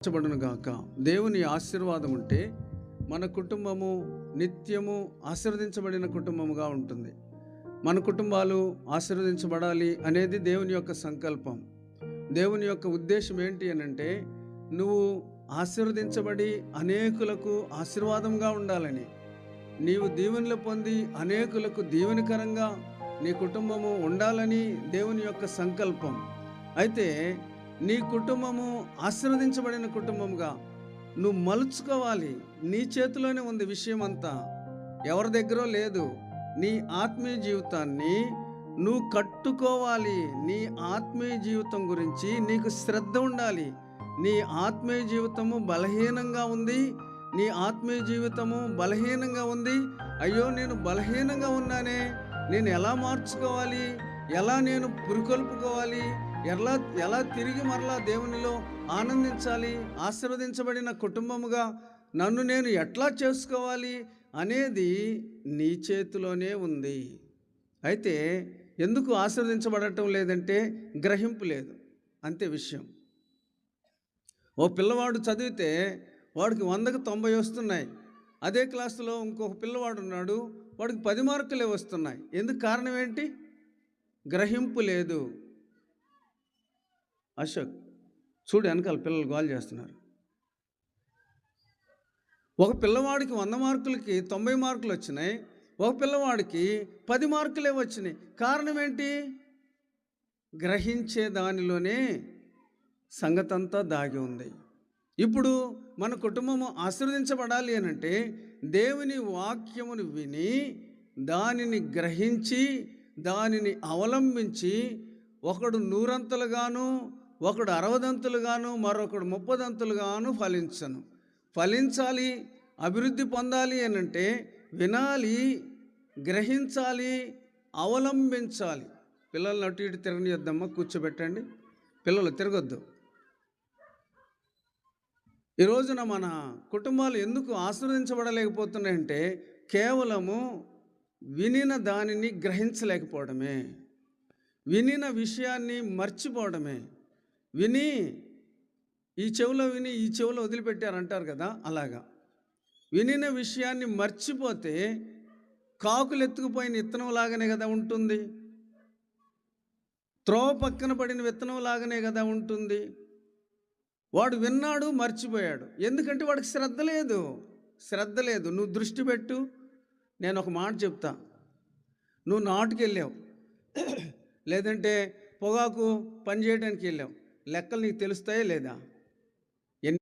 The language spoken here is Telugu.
ఆశీర్వదించబడును గాక. దేవుని ఆశీర్వాదం ఉంటే మన కుటుంబము నిత్యము ఆశీర్వదించబడిన కుటుంబముగా ఉంటుంది. మన కుటుంబాలు ఆశీర్వదించబడాలి అనేది దేవుని యొక్క సంకల్పం. దేవుని యొక్క ఉద్దేశం ఏంటి అనంటే, నువ్వు ఆశీర్వదించబడి అనేకులకు ఆశీర్వాదంగా ఉండాలని, నీవు దీవెనలు పొంది అనేకులకు దీవెనకరంగా నీ కుటుంబము ఉండాలని దేవుని యొక్క సంకల్పం. అయితే నీ కుటుంబము ఆశీర్వదించబడిన కుటుంబంగా నువ్వు మలుచుకోవాలి. నీ చేతిలోనే ఉంది విషయం అంతా, ఎవరి దగ్గర లేదు. నీ ఆత్మీయ జీవితాన్ని నువ్వు కట్టుకోవాలి. నీ ఆత్మీయ జీవితం గురించి నీకు శ్రద్ధ ఉండాలి. నీ ఆత్మీయ జీవితము బలహీనంగా ఉంది. నీ ఆత్మీయ జీవితము బలహీనంగా ఉంది. అయ్యో, నేను బలహీనంగా ఉన్నానే, నేను ఎలా మార్చుకోవాలి, ఎలా నేను పురుకొల్పుకోవాలి, ఎలా తిరిగి మరలా దేవునిలో ఆనందించాలి, ఆశీర్వదించబడిన కుటుంబముగా నన్ను నేను ఎట్లా చేసుకోవాలి అనేది నీ చేతిలోనే ఉంది. అయితే ఎందుకు ఆశీర్వదించబడటం లేదంటే గ్రహింపు లేదు, అంతే విషయం. ఓ పిల్లవాడు చదివితే వాడికి 100కి 90 వస్తున్నాయి. అదే క్లాసులో ఇంకొక పిల్లవాడు ఉన్నాడు, వాడికి 10 మార్కులే వస్తున్నాయి. ఎందుకు? కారణం ఏంటి? గ్రహింపు లేదు. అశోక్ చూడు, వెనకాల పిల్లలు గోల్ చేస్తున్నారు. ఒక పిల్లవాడికి 100 మార్కులకి 90 మార్కులు వచ్చినాయి, ఒక పిల్లవాడికి 10 మార్కులే వచ్చినాయి. కారణం ఏంటి? గ్రహించే దానిలోనే సంగతంతా దాగి ఉంది. ఇప్పుడు మన కుటుంబము ఆశీర్వదించబడాలి అనంటే దేవుని వాక్యమును విని దానిని గ్రహించి దానిని అవలంబించి ఒకడు 100 ఒకడు 60 మరొకడు 30 ఫలించాలి. అభివృద్ధి పొందాలి అనంటే వినాలి, గ్రహించాలి, అవలంబించాలి. పిల్లల్ని అటు ఇటు తిరగనియొద్దమ్మా, కూర్చోబెట్టండి. పిల్లలు తిరగొద్దు. ఈ రోజున మన కుటుంబాలు ఎందుకు ఆశీర్వదించబడలేకపోతున్నాయంటే కేవలము వినిన దానిని గ్రహించలేకపోవడమే, వినిన విషయాన్ని మర్చిపోవడమే. విని ఈ చెవిలో విని ఈ చెవిలో వదిలిపెట్టారంటారు కదా, అలాగా వినిన విషయాన్ని మర్చిపోతే కాకులు ఎత్తుకుపోయిన విత్తనం లాగానే కదా ఉంటుంది, త్రోవ పక్కన పడిన విత్తనం లాగానే కదా ఉంటుంది. వాడు విన్నాడు, మర్చిపోయాడు. ఎందుకంటే వాడికి శ్రద్ధ లేదు. నువ్వు దృష్టి పెట్టు. నేను ఒక మాట చెప్తా. నువ్వు నాటుకెళ్ళావు, లేదంటే పొగాకు పని చేయడానికి వెళ్ళావు, లెక్కలు నీకు తెలుస్తాయా లేదా?